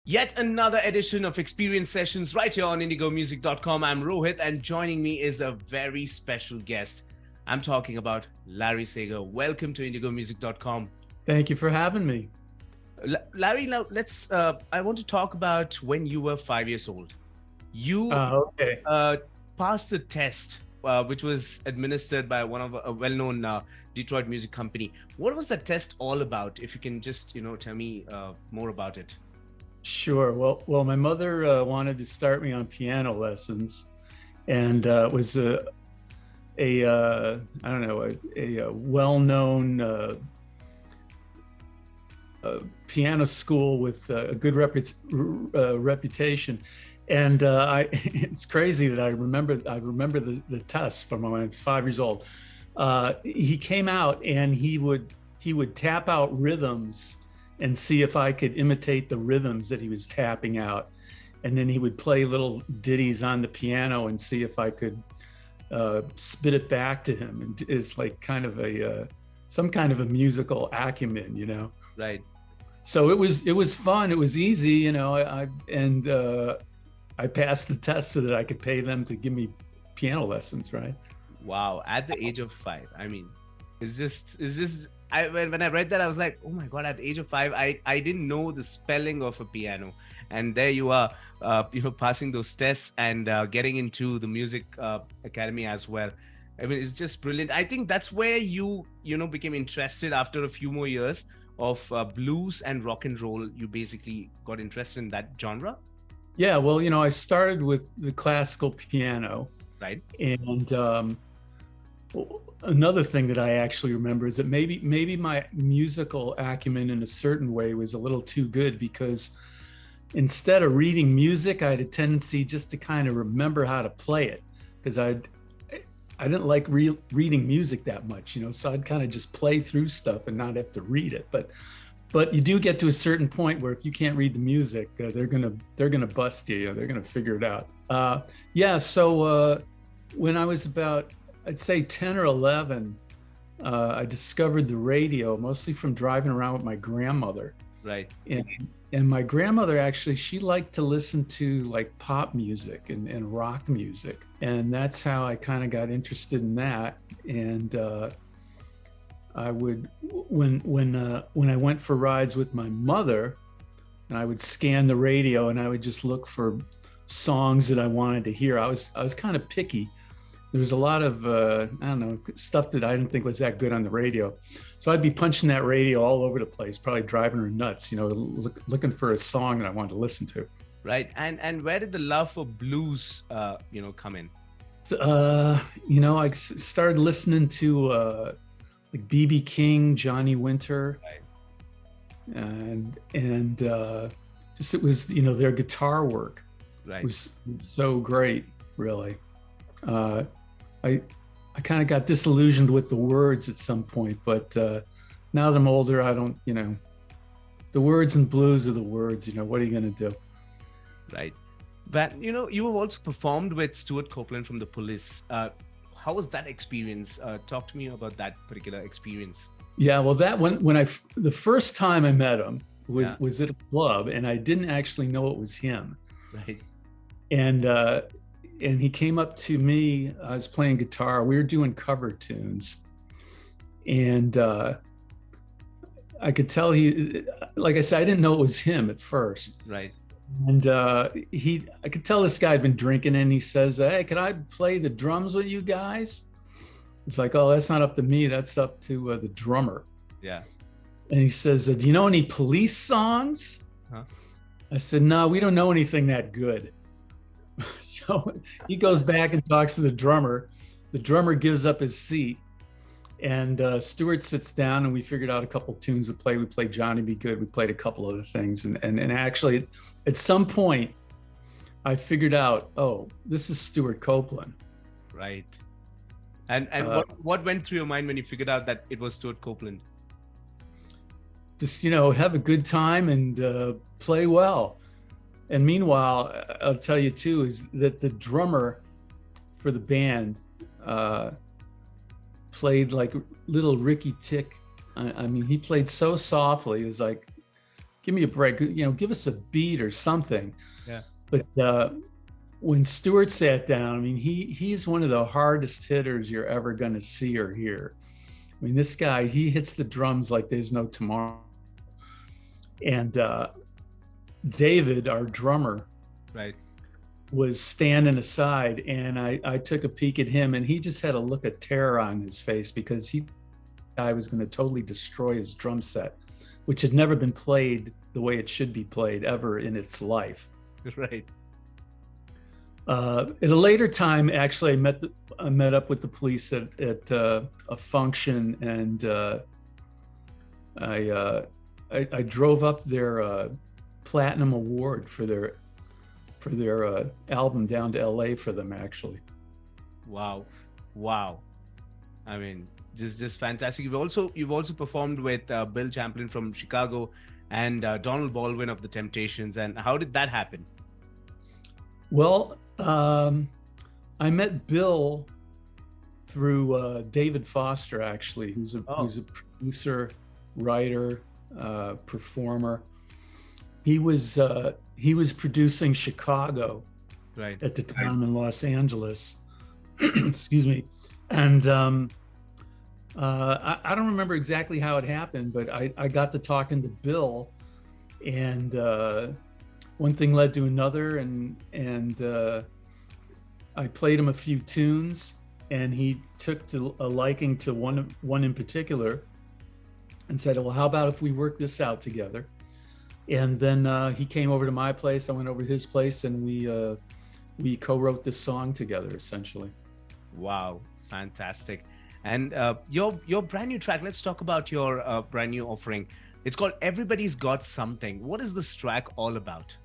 Yet another edition of Experience Sessions right here on indigomusic.com. I'm Rohit, and joining me is a very special guest. I'm talking about Larry Sager. Welcome to indigomusic.com. Thank you for having me. Larry, now I want to talk about when you were 5 years old. You passed the test, which was administered by one of a well-known Detroit music company. What was that test all about? If you can just, tell me more about it. Sure. Well, my mother wanted to start me on piano lessons, and it was a well-known piano school with a good reputation. And it's crazy that I remember the test from when I was 5 years old. He came out and he would tap out rhythms and see if I could imitate the rhythms that he was tapping out. And then he would play little ditties on the piano and see if I could spit it back to him. And it's like kind of some kind of a musical acumen, Right. So it was fun. It was easy, I passed the test so that I could pay them to give me piano lessons, right? Wow. At the age of 5. I mean, it's just when I read that, I was like, oh my God, at the age of 5, I didn't know the spelling of a piano. And there you are, passing those tests and getting into the music academy as well. I mean, it's just brilliant. I think that's where you became interested after a few more years of blues and rock and roll. You basically got interested in that genre. Yeah, well, I started with the classical piano. Right. And another thing that I actually remember is that maybe my musical acumen in a certain way was a little too good, because instead of reading music, I had a tendency just to kind of remember how to play it, because I didn't like reading music that much, so I'd kind of just play through stuff and not have to read it. But you do get to a certain point where if you can't read the music, they're gonna bust you. They're gonna figure it out. So when I was about, I'd say 10 or 11, I discovered the radio, mostly from driving around with my grandmother. Right. And my grandmother, actually, she liked to listen to like pop music and rock music. And that's how I kind of got interested in that. And I would, when I went for rides with my mother, and I would scan the radio and I would just look for songs that I wanted to hear. I was kind of picky. There was a lot of, stuff that I didn't think was that good on the radio. So I'd be punching that radio all over the place, probably driving her nuts, looking for a song that I wanted to listen to. Right. And where did the love for blues, come in? I started listening to like B.B. King, Johnny Winter. Right. And just, it was, their guitar work. Right. Was so great, really. I kind of got disillusioned with the words at some point, but now that I'm older, I don't, the words and blues are the words, what are you going to do? Right. But, you have also performed with Stuart Copeland from the Police. How was that experience? Talk to me about that particular experience. Yeah, well, that when the first time I met him was at a club, and I didn't actually know it was him. Right. And he came up to me. I was playing guitar. We were doing cover tunes, and I could tell like I said, I didn't know it was him at first. Right. And I could tell this guy had been drinking, and he says, "Hey, can I play the drums with you guys?" It's like, "Oh, that's not up to me. That's up to the drummer." Yeah. And he says, "Do you know any Police songs?" Huh? I said, "No, we don't know anything that good." So he goes back and talks to the drummer. The drummer gives up his seat, and Stuart sits down, and we figured out a couple tunes to play. We played Johnny Be Good. We played a couple other things. And actually, at some point, I figured out, oh, this is Stuart Copeland. Right. And what went through your mind when you figured out that it was Stuart Copeland? Just, have a good time and play well. And meanwhile, I'll tell you too, is that the drummer for the band played like little Ricky Tick I mean, he played so softly. It was like, give me a break, give us a beat or something. Yeah. But when Stewart sat down, I mean, he's one of the hardest hitters you're ever going to see or hear. I mean, this guy, he hits the drums like there's no tomorrow. And David, our drummer, Right. was standing aside, and I took a peek at him, and he just had a look of terror on his face because I was going to totally destroy his drum set, which had never been played the way it should be played ever in its life. Right. At a later time, actually, I met up with the police at a function, and I drove up their platinum award for their album down to LA for them, actually. Wow. I mean, just fantastic. You've also performed with Bill Champlin from Chicago and Donald Baldwin of the Temptations. And how did that happen? Well, I met Bill through David Foster, actually, who's a producer, writer, performer. He was producing Chicago, right, at the time in Los Angeles. Excuse me. And I don't remember exactly how it happened, but I got to talking to Bill, and one thing led to another, and I played him a few tunes, and he took a liking to one in particular, and said, "Well, how about if we work this out together?" And then he came over to my place. I went over to his place, and we co-wrote this song together, essentially. Wow, fantastic! And your brand new track. Let's talk about your brand new offering. It's called "Everybody's Got Something." What is this track all about?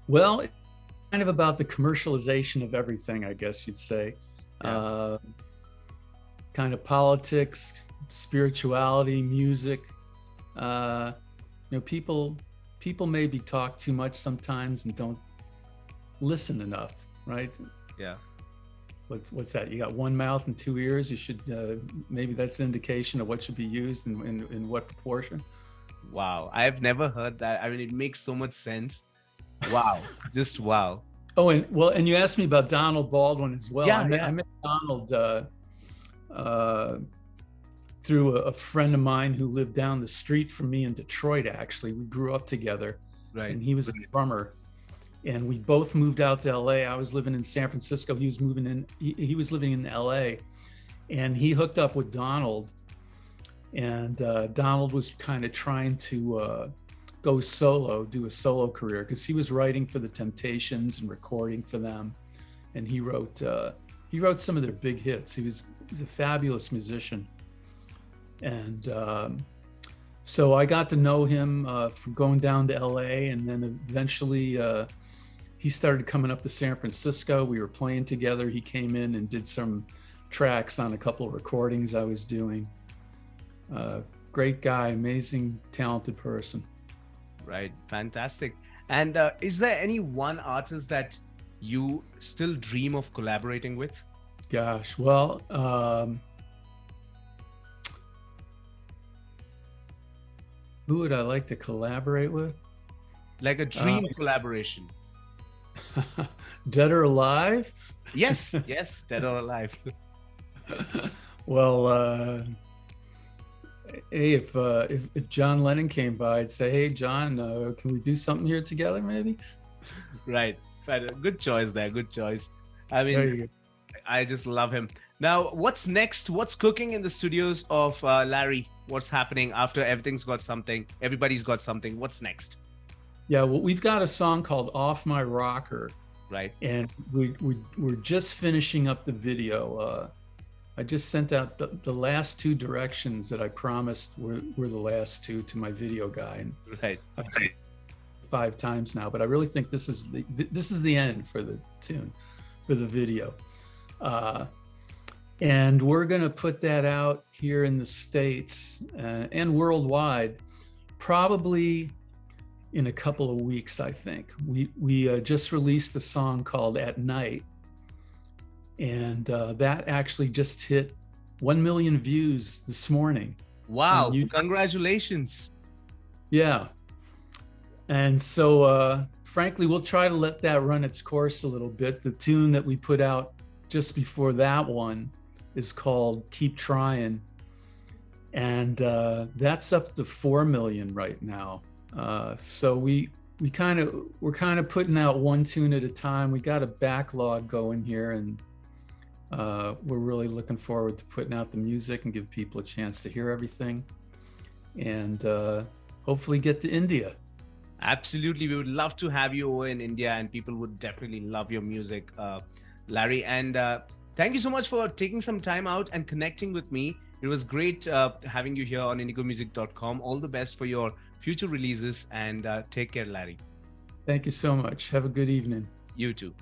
Well, it's kind of about the commercialization of everything, I guess you'd say. Yeah. Kind of politics, spirituality, music. People maybe talk too much sometimes and don't listen enough, right? Yeah. What's that? You got one mouth and two ears. You should maybe that's an indication of what should be used and in what proportion. Wow, I've never heard that. I mean, it makes so much sense. Wow, just wow. Oh, and you asked me about Donald Baldwin as well. Yeah, I met Donald through a friend of mine who lived down the street from me in Detroit. Actually, we grew up together, right? And he was a drummer, and we both moved out to LA. I was living in San Francisco. He was he was living in LA, and he hooked up with Donald, and Donald was kind of trying to go solo, do a solo career, because he was writing for the Temptations and recording for them, and he wrote some of their big hits. He's a fabulous musician, and so I got to know him from going down to LA, and then eventually he started coming up to San Francisco. We were playing together. He came in and did some tracks on a couple of recordings I was doing. Great guy, amazing, talented person. Right, fantastic. And is there any one artist that you still dream of collaborating with? Gosh, well, who would I like to collaborate with? Like a dream collaboration. Dead or alive? Yes, dead or alive. Well, hey, if John Lennon came by, I'd say, "Hey, John, can we do something here together, maybe?" Right. Good choice there. Good choice. I mean, I just love him. Now, what's next? What's cooking in the studios of Larry? What's happening after Everybody's Got Something? What's next? Yeah, well, we've got a song called "Off My Rocker," right? And we're just finishing up the video. I just sent out the last two directions that I promised were the last two to my video guy, and right. I've seen it 5 times now. But I really think this is the end for the tune, for the video, and we're gonna put that out here in the States and worldwide, probably in a couple of weeks. I think we just released a song called "At Night." And that actually just hit 1 million views this morning. Wow, You, congratulations. yeah. And so, frankly, we'll try to let that run its course a little bit. The tune that we put out just before that one is called Keep Trying. And that's up to 4 million right now. So we're kind of putting out one tune at a time. We got a backlog going here, and we're really looking forward to putting out the music and give people a chance to hear everything, and hopefully get to India. Absolutely. We would love to have you over in India, and people would definitely love your music, Larry. And thank you so much for taking some time out and connecting with me. It was great having you here on indigomusic.com. All the best for your future releases, and take care, Larry. Thank you so much. Have a good evening. You too.